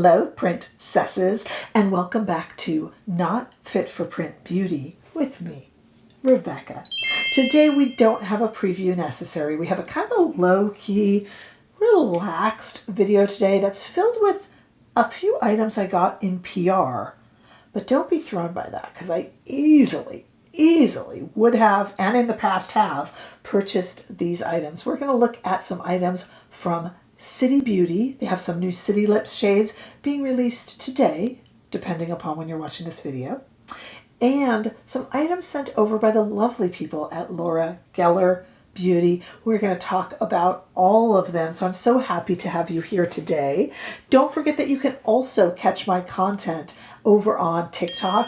Hello, princesses, and welcome back to Not Fit for Print Beauty with me, Rebecca. Today we don't have a preview necessary. We have a kind of low-key, relaxed video today that's filled with a few items I got in PR. But don't be thrown by that, because I easily would have, and in the past have, purchased these items. We're going to look at some items from City Beauty. They have some new City Lips shades being released today, depending upon when you're watching this video. And some items sent over by the lovely people at Laura Geller Beauty. We're going to talk about all of them. So I'm so happy to have you here today. Don't forget that you can also catch my content over on TikTok,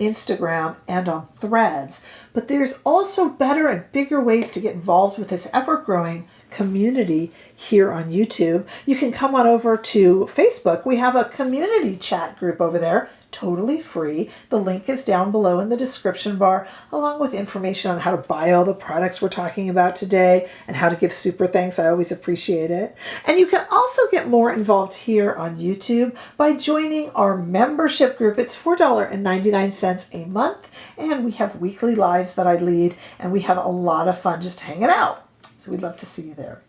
Instagram, and on Threads. But there's also better and bigger ways to get involved with this ever-growing community here on YouTube. You can come on over to Facebook. We have a community chat group over there, totally free. The link is down below in the description bar, along with information on how to buy all the products we're talking about today and how to give super thanks. I always appreciate it. And you can also get more involved here on YouTube by joining our membership group. It's $4.99 a month, and we have weekly lives that I lead, and we have a lot of fun just hanging out. So we'd love to see you there.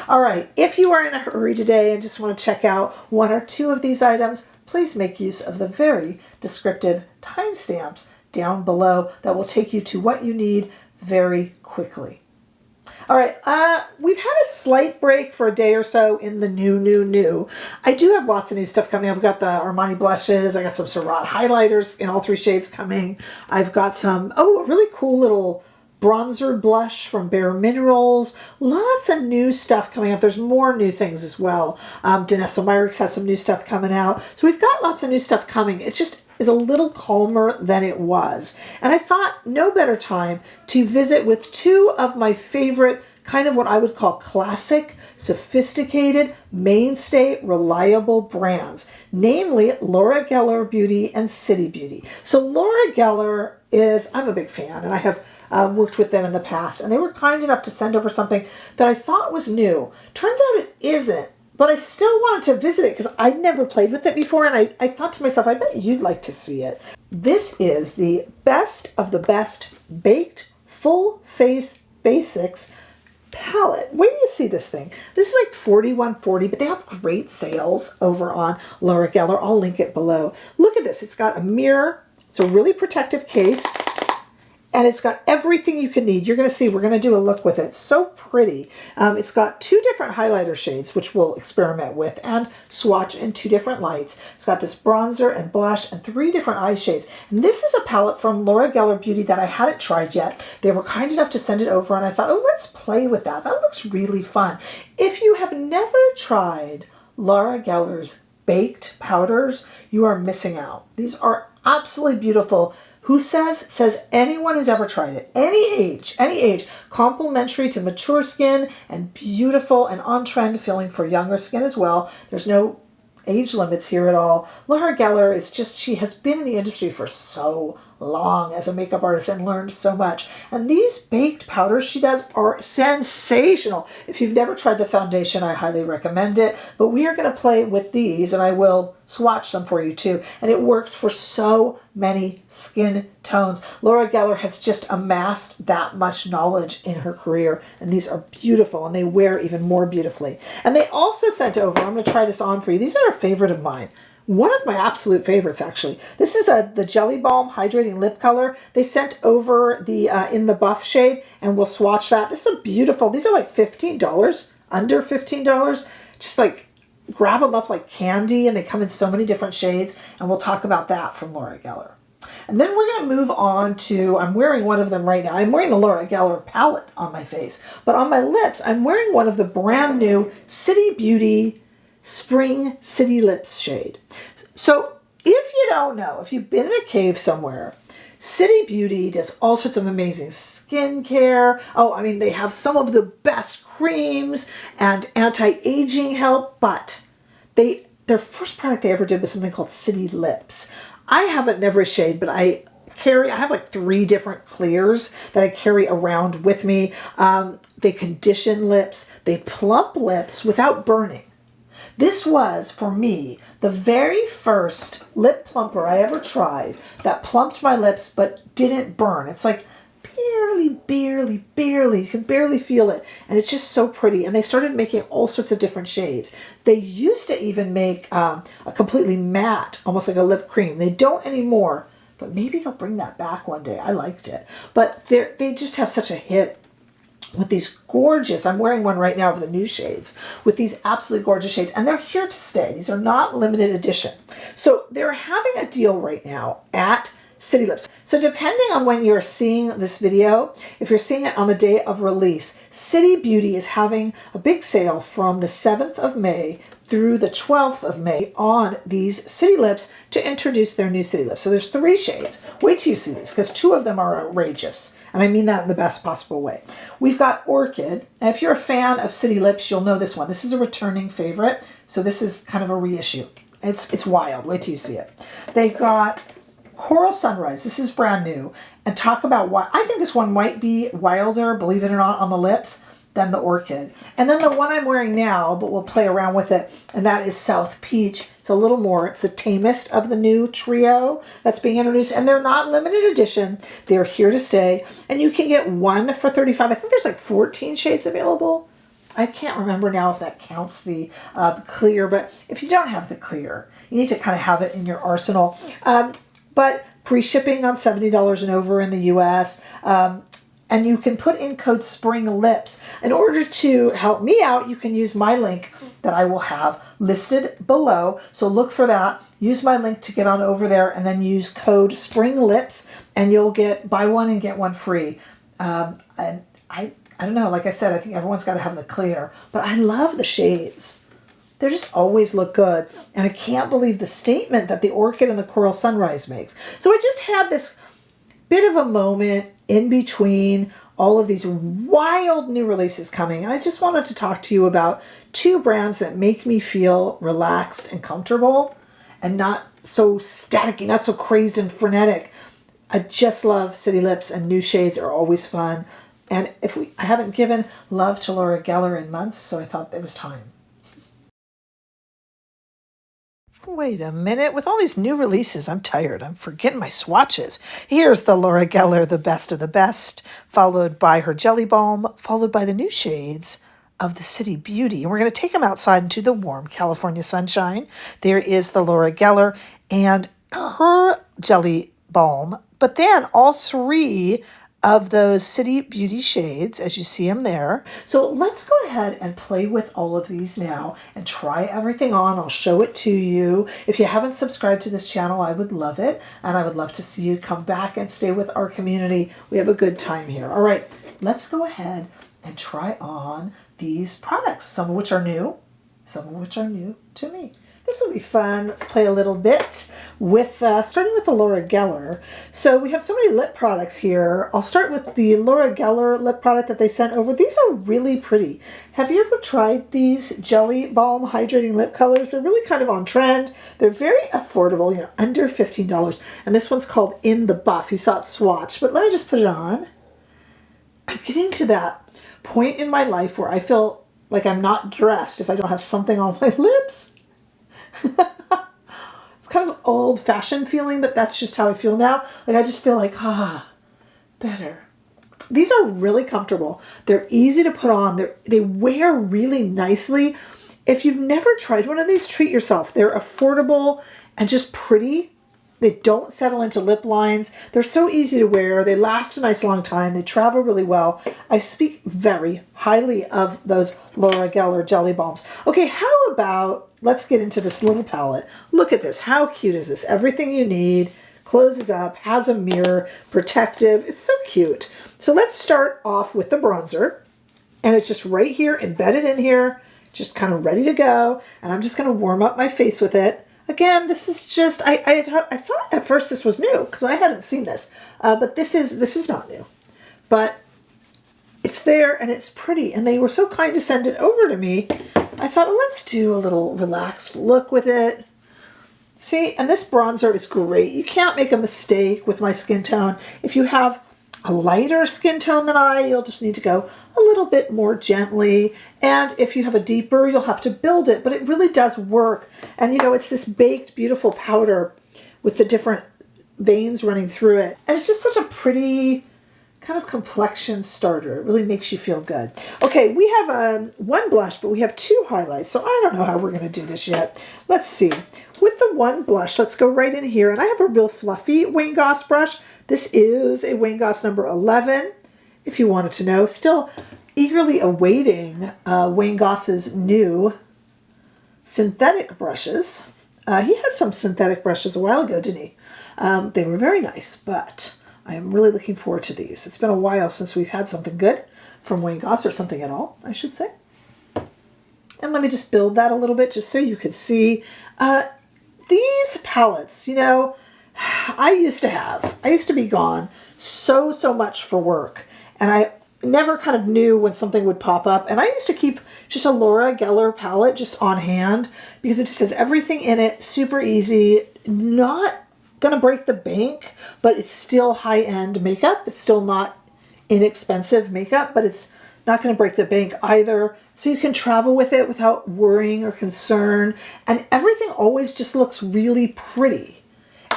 All right, if you are in a hurry today and just want to check out one or two of these items, please make use of the very descriptive timestamps down below that will take you to what you need very quickly. All right, we've had a slight break for a day or so in the new. I do have lots of new stuff coming up. I've got the Armani blushes. I got some Surratt highlighters in all three shades coming. I've got some, a really cool little bronzer blush from Bare Minerals. Lots of new stuff coming up. There's more new things as well. Danessa Myricks has some new stuff coming out. So we've got lots of new stuff coming. It just is a little calmer than it was. And I thought no better time to visit with two of my favorite, kind of what I would call classic, sophisticated, mainstay, reliable brands, namely Laura Geller Beauty and City Beauty. So Laura Geller is, I'm a big fan, and I have worked with them in the past, and they were kind enough to send over something that I thought was new. Turns out it isn't, but I still wanted to visit it because I'd never played with it before, and I thought to myself, I bet you'd like to see it. This is the best of the best baked full face basics palette. Wait till you see this thing. This is like $41.40, but they have great sales over on Laura Geller. I'll link it below. Look at this. It's got a mirror. It's a really protective case. And it's got everything you can need. You're going to see, we're going to do a look with it. So pretty. It's got two different highlighter shades, which we'll experiment with and swatch in two different lights. It's got this bronzer and blush and three different eye shades. And this is a palette from Laura Geller Beauty that I hadn't tried yet. They were kind enough to send it over, and I thought, oh, let's play with that. That looks really fun. If you have never tried Laura Geller's baked powders, you are missing out. These are absolutely beautiful. Who says? Says anyone who's ever tried it. Any age. Complementary to mature skin and beautiful and on-trend feeling for younger skin as well. There's no age limits here at all. Laura Geller is just, she has been in the industry for so long as a makeup artist and learned so much. And these baked powders she does are sensational. If you've never tried the foundation, I highly recommend it. But we are going to play with these, and I will swatch them for you too. And it works for so many skin tones. Laura Geller has just amassed that much knowledge in her career, and these are beautiful, and they wear even more beautifully. And they also sent over, I'm going to try this on for you. These are a favorite of mine. One of my absolute favorites, actually. This is the Jelly Balm Hydrating Lip Color. They sent over the in the buff shade, and we'll swatch that. This is a beautiful, these are like $15, under $15. Just like grab them up like candy, and they come in so many different shades, and we'll talk about that from Laura Geller. And then we're going to move on to, I'm wearing one of them right now. I'm wearing the Laura Geller palette on my face, but on my lips, I'm wearing one of the brand new City Beauty Spring City Lips shade. So if you don't know, if you've been in a cave somewhere, City Beauty does all sorts of amazing skincare. Oh, I mean, they have some of the best creams and anti-aging help, but their first product they ever did was something called City Lips. I have it in every shade, but I have like 3 different clears that I carry around with me. They condition lips, they plump lips without burning. This was, for me, the very first lip plumper I ever tried that plumped my lips but didn't burn. It's like barely, you can barely feel it. And it's just so pretty. And they started making all sorts of different shades. They used to even make a completely matte, almost like a lip cream. They don't anymore, but maybe they'll bring that back one day. I liked it. But they just have such a hit with these gorgeous, I'm wearing one right now of the new shades, with these absolutely gorgeous shades, and they're here to stay. These are not limited edition. So they're having a deal right now at City Lips. So depending on when you're seeing this video, if you're seeing it on the day of release, City Beauty is having a big sale from the 7th of May through the 12th of May on these City Lips to introduce their new City Lips. So there's 3 shades. Wait till you see these, because 2 of them are outrageous. And I mean that in the best possible way. We've got Orchid. And if you're a fan of City Lips, you'll know this one. This is a returning favorite. So this is kind of a reissue. It's wild. Wait till you see it. They've got Coral Sunrise. This is brand new. And talk about why. I think this one might be wilder, believe it or not, on the lips than the Orchid. And then the one I'm wearing now, but we'll play around with it, and that is South Peach. It's a little more, it's the tamest of the new trio that's being introduced, and they're not limited edition. They're here to stay, and you can get one for $35. I think there's like 14 shades available. I can't remember now if that counts the clear, but if you don't have the clear, you need to kind of have it in your arsenal. But free shipping on $70 and over in the US. And you can put in code SPRINGLIPS. In order to help me out, you can use my link that I will have listed below. So look for that. Use my link to get on over there, and then use code SPRINGLIPS, and you'll get buy one and get one free. And I don't know, like I said, I think everyone's got to have the clear, but I love the shades. They just always look good. And I can't believe the statement that the Orchid and the Coral Sunrise makes. So I just had this bit of a moment in between all of these wild new releases coming. And I just wanted to talk to you about 2 brands that make me feel relaxed and comfortable and not so staticky, not so crazed and frenetic. I just love City Lips, and new shades are always fun. And I haven't given love to Laura Geller in months, so I thought it was time. Wait a minute. With all these new releases, I'm tired. I'm forgetting my swatches. Here's the Laura Geller, the best of the best, followed by her Jelly Balm, followed by the new shades of the City Beauty. And we're going to take them outside into the warm California sunshine. There is the Laura Geller and her Jelly Balm, but then all 3 of those City Beauty shades, as you see them there. So let's go ahead and play with all of these now and try everything on. I'll show it to you. If you haven't subscribed to this channel, I would love it. And I would love to see you come back and stay with our community. We have a good time here. All right, let's go ahead and try on these products, some of which are new, some of which are new to me. This will be fun. Let's play a little bit with, starting with the Laura Geller. So we have so many lip products here. I'll start with the Laura Geller lip product that they sent over. These are really pretty. Have you ever tried these Jelly Balm Hydrating Lip Colors? They're really kind of on trend. They're very affordable, under $15. And this one's called In the Buff. You saw it swatched, but let me just put it on. I'm getting to that point in my life where I feel like I'm not dressed if I don't have something on my lips. It's kind of old-fashioned feeling, but that's just how I feel now. Like, I just feel like, better. These are really comfortable. They're easy to put on. They wear really nicely. If you've never tried one of these, treat yourself. They're affordable and just pretty. They don't settle into lip lines. They're so easy to wear. They last a nice long time. They travel really well. I speak very highly of those Laura Geller Jelly Balms. Okay, how about, let's get into this little palette. Look at this. How cute is this? Everything you need. Closes up, has a mirror, protective. It's so cute. So let's start off with the bronzer. And it's just right here, embedded in here, just kind of ready to go. And I'm just going to warm up my face with it. Again, this is just, I thought at first this was new because I hadn't seen this, but this is not new, but it's there and it's pretty, and they were so kind to send it over to me. I thought, well, let's do a little relaxed look with it. See, and this bronzer is great. You can't make a mistake with my skin tone. If you have a lighter skin tone than I, you'll just need to go a little bit more gently. And if you have a deeper, you'll have to build it, but it really does work. And you know, it's this baked, beautiful powder with the different veins running through it. And it's just such a pretty kind of complexion starter. It really makes you feel good. Okay, we have one blush, but we have two highlights. So I don't know how we're going to do this yet. Let's see. With the one blush, let's go right in here. And I have a real fluffy Wayne Goss brush. This is a Wayne Goss number 11, if you wanted to know. Still eagerly awaiting Wayne Goss's new synthetic brushes. He had some synthetic brushes a while ago, didn't he? They were very nice, but I am really looking forward to these. It's been a while since we've had something good from Wayne Goss, or something at all, I should say. And let me just build that a little bit just so you can see. These palettes, you know, I used to be gone so much for work, and I never kind of knew when something would pop up. And I used to keep just a Laura Geller palette just on hand because it just has everything in it, super easy, not gonna break the bank, but it's still high-end makeup. It's still not inexpensive makeup, but it's not gonna break the bank either. So you can travel with it without worrying or concern. And everything always just looks really pretty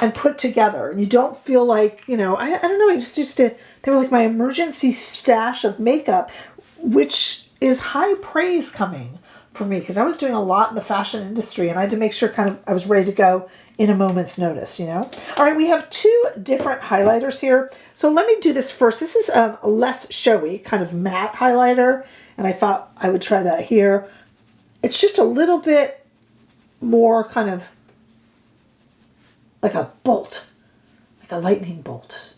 and put together. And you don't feel like, you know, I don't know, they were like my emergency stash of makeup, which is high praise coming for me because I was doing a lot in the fashion industry and I had to make sure I was ready to go in a moment's notice, you know. All right, we have two different highlighters here. So let me do this first. This is a less showy kind of matte highlighter, and I thought I would try that here. It's just a little bit more kind of like a bolt, like a lightning bolt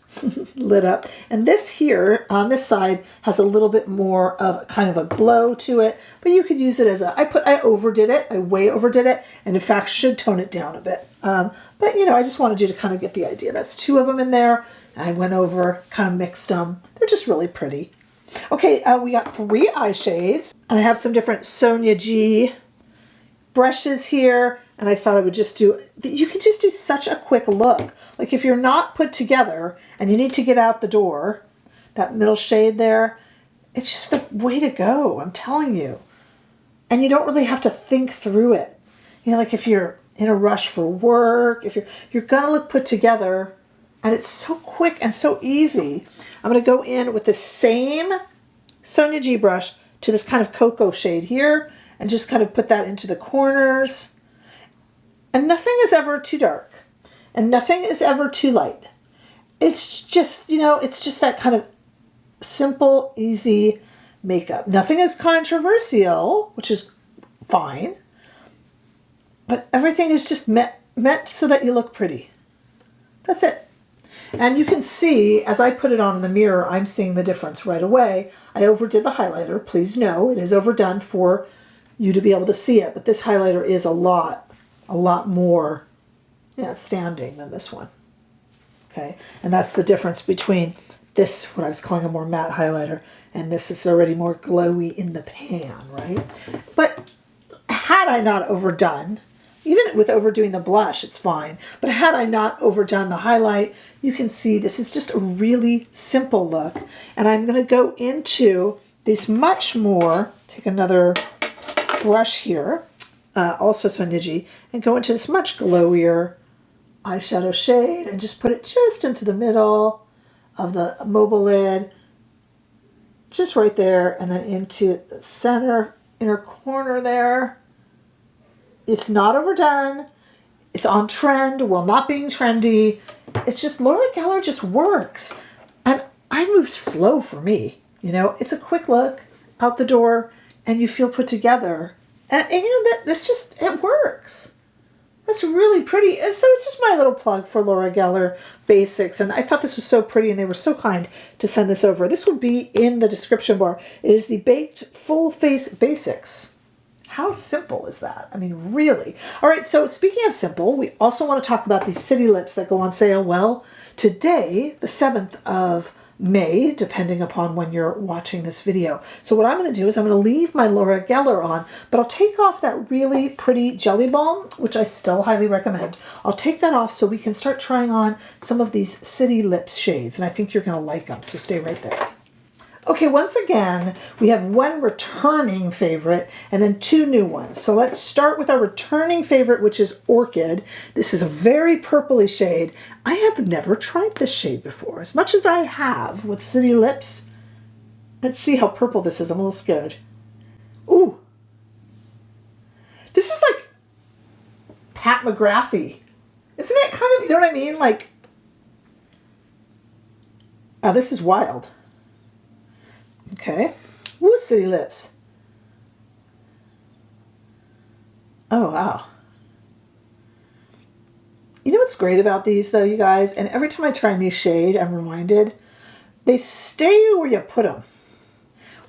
lit up. And this here on this side has a little bit more of kind of a glow to it, but you could use it as I overdid it. I way overdid it, and in fact should tone it down a bit. But you know, I just wanted you to kind of get the idea. That's two of them in there. I went over, kind of mixed them. They're just really pretty. Okay, we got 3 eye shades, and I have some different Sonia G brushes here, and I thought I would just do, you can just do such a quick look. Like if you're not put together and you need to get out the door, that middle shade there, it's just the way to go, I'm telling you. And you don't really have to think through it. You know, like if you're in a rush for work, if you're gonna look put together, and it's so quick and so easy. I'm gonna go in with the same Sonia G brush to this kind of cocoa shade here, and just kind of put that into the corners. And nothing is ever too dark, and nothing is ever too light. It's just, you know, it's just that kind of simple, easy makeup. Nothing is controversial, which is fine, but everything is just meant so that you look pretty. That's it. And you can see, as I put it on in the mirror, I'm seeing the difference right away. I overdid the highlighter. Please know it is overdone for you to be able to see it, but this highlighter is a lot more outstanding than this one. Okay, and that's the difference between this, what I was calling a more matte highlighter, and this is already more glowy in the pan, right? But had I not overdone, even with overdoing the blush, it's fine, but had I not overdone the highlight, you can see this is just a really simple look. And I'm going to go into this much more, take another brush here, also Sonia G, and go into this much glowier eyeshadow shade and just put it just into the middle of the mobile lid, just right there, and then into the center inner corner there. It's not overdone. It's on trend while not being trendy. It's just, Laura Geller just works. And I moved slow for me. You know, it's a quick look out the door and you feel put together. And you know, that's just, it works. That's really pretty. And so it's just my little plug for Laura Geller Basics. And I thought this was so pretty and they were so kind to send this over. This will be in the description bar. It is the Baked Full Face Basics. How simple is that? I mean, really. All right, so speaking of simple, we also want to talk about these City Lips that go on sale. Well, today, the 7th of May, depending upon when you're watching this video. So what I'm going to do is I'm going to leave my Laura Geller on, but I'll take off that really pretty Jelly Balm, which I still highly recommend. I'll take that off so we can start trying on some of these City Lips shades, and I think you're going to like them, so stay right there. Okay, once again, we have one returning favorite and then two new ones. So let's start with our returning favorite, which is Orchid. This is a very purpley shade. I have never tried this shade before, as much as I have with City Lips. Let's see how purple this is. I'm a little scared. Ooh. This is like Pat McGrathy. Isn't it kind of, you know what I mean? Like, oh, this is wild. Okay. Woo, City Lips. Oh, wow. You know what's great about these, though, you guys? And every time I try a new shade, I'm reminded, they stay where you put them.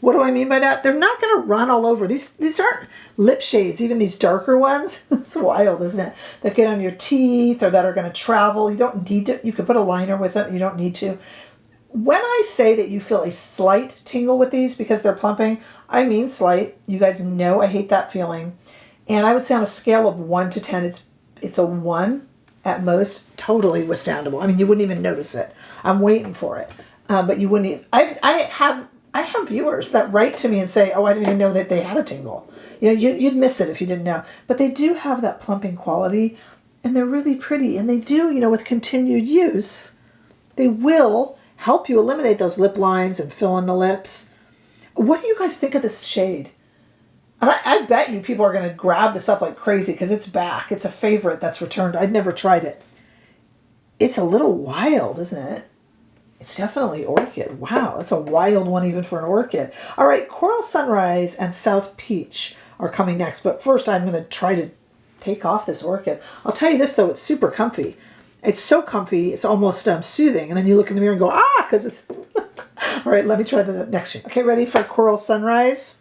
What do I mean by that? They're not going to run all over. These aren't lip shades, even these darker ones. It's wild, isn't it? That get on your teeth or that are going to travel. You don't need to. You could put a liner with them. You don't need to. When I say that you feel a slight tingle with these because they're plumping, I mean slight. You guys know I hate that feeling. And I would say on a scale of 1 to 10, it's a 1 at most. Totally withstandable. I mean, you wouldn't even notice it. I'm waiting for it. But you wouldn't even, I have viewers that write to me and say, oh, I didn't even know that they had a tingle. You know, you'd miss it if you didn't know. But they do have that plumping quality, and they're really pretty. And they do, you know, with continued use, they will help you eliminate those lip lines and fill in the lips. What do you guys think of this shade? And I bet you people are going to grab this up like crazy because it's back. It's a favorite that's returned. I'd never tried it. It's a little wild, isn't it? It's definitely Orchid. Wow, that's a wild one even for an Orchid. All right, Coral Sunrise and South Peach are coming next. But first I'm going to try to take off this Orchid. I'll tell you this, though, it's super comfy. It's so comfy, it's almost soothing. And then you look in the mirror and go, ah, because it's... All right, let me try the next shade. Okay, ready for Coral Sunrise?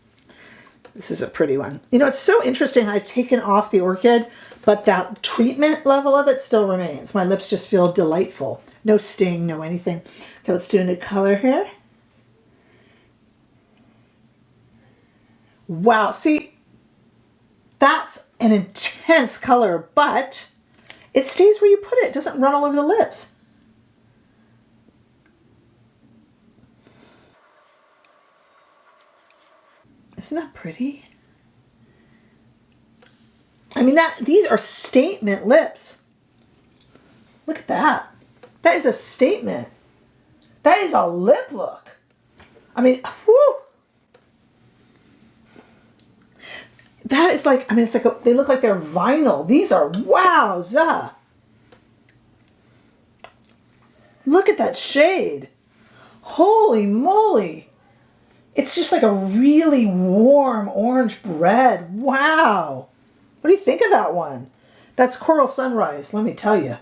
This is a pretty one. You know, it's so interesting. I've taken off the Orchid, but that treatment level of it still remains. My lips just feel delightful. No sting, no anything. Okay, let's do a new color here. Wow, see, that's an intense color, but it stays where you put it. It doesn't run all over the lips. Isn't that pretty? I mean, these are statement lips. Look at that. That is a statement. That is a lip look. I mean, whoo. That is like, I mean, it's like, they look like they're vinyl. These are, wowza. Look at that shade. Holy moly. It's just like a really warm orange bread. Wow. What do you think of that one? That's Coral Sunrise, let me tell you.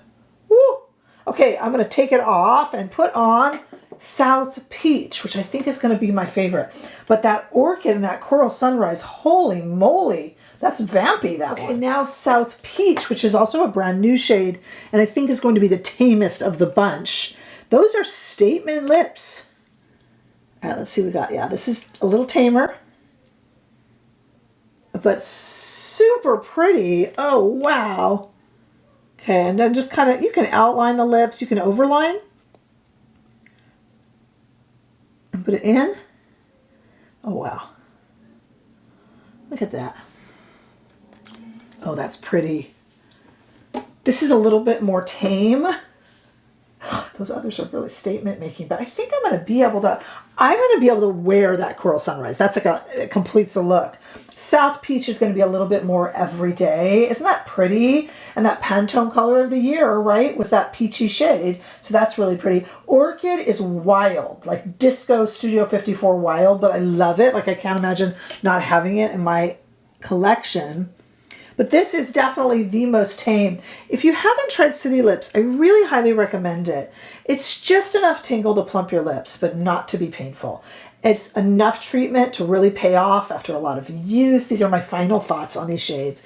Woo. Okay, I'm going to take it off and put on South Peach, which I think is going to be my favorite. But that Orchid and that Coral Sunrise, holy moly, that's vampy, that one. Okay, now South Peach, which is also a brand new shade, and I think is going to be the tamest of the bunch. Those are statement lips. All right, let's see what we got. Yeah, this is a little tamer, but super pretty. Oh, wow. Okay, and then just kind of, you can outline the lips, you can overline and put it in. Oh, wow. Look at that. Oh, that's pretty. This is a little bit more tame. Those others are really statement making, but I think I'm going to be able to wear that Coral Sunrise. That's like it completes the look. South Peach is going to be a little bit more everyday. Isn't that pretty? And that Pantone color of the year, right, was that peachy shade. So that's really pretty. Orchid is wild, like Disco Studio 54 wild, but I love it. Like I can't imagine not having it in my collection. But this is definitely the most tame. If you haven't tried City Lips, I really highly recommend it. It's just enough tingle to plump your lips, but not to be painful. It's enough treatment to really pay off after a lot of use. These are my final thoughts on these shades.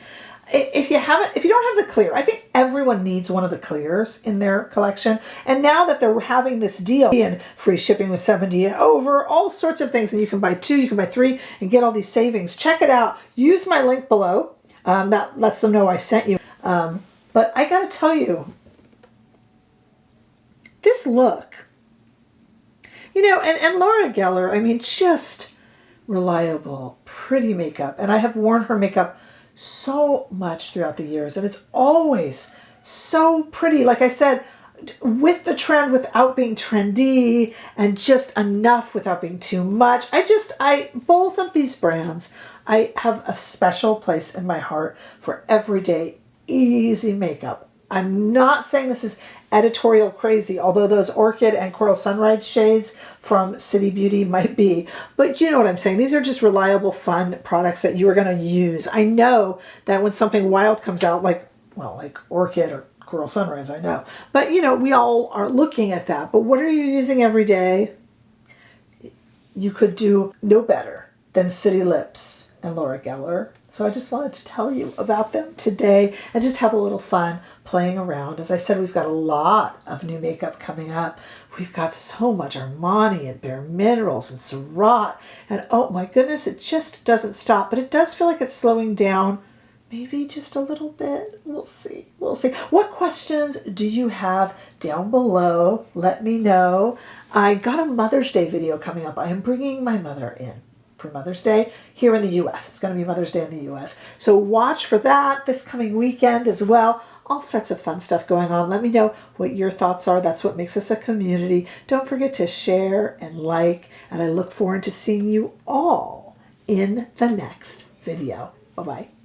if you don't have the clear, I think everyone needs one of the clears in their collection. And now that they're having this deal and free shipping with 70 and over, all sorts of things, and you can buy 2, you can buy 3 and get all these savings. Check it out. Use my link below. That lets them know I sent you. But I got to tell you, this look, and Laura Geller, I mean, just reliable, pretty makeup. And I have worn her makeup so much throughout the years, and it's always so pretty. Like I said, with the trend without being trendy, and just enough without being too much. Both of these brands, I have a special place in my heart for everyday, easy makeup. I'm not saying this is editorial crazy, although those Orchid and Coral Sunrise shades from City Beauty might be. But you know what I'm saying. These are just reliable, fun products that you are going to use. I know that when something wild comes out, like Orchid or Coral Sunrise, I know. But, we all are looking at that. But what are you using every day? You could do no better than City Lips and Laura Geller. So I just wanted to tell you about them today and just have a little fun playing around. As I said, we've got a lot of new makeup coming up. We've got so much Armani and Bare Minerals and Surratt. And oh my goodness, it just doesn't stop. But it does feel like it's slowing down. Maybe just a little bit. We'll see. We'll see. What questions do you have down below? Let me know. I got a Mother's Day video coming up. I am bringing my mother in for Mother's Day here in the U.S. It's going to be Mother's Day in the U.S. So watch for that this coming weekend as well. All sorts of fun stuff going on. Let me know what your thoughts are. That's what makes us a community. Don't forget to share and like, and I look forward to seeing you all in the next video. Bye-bye.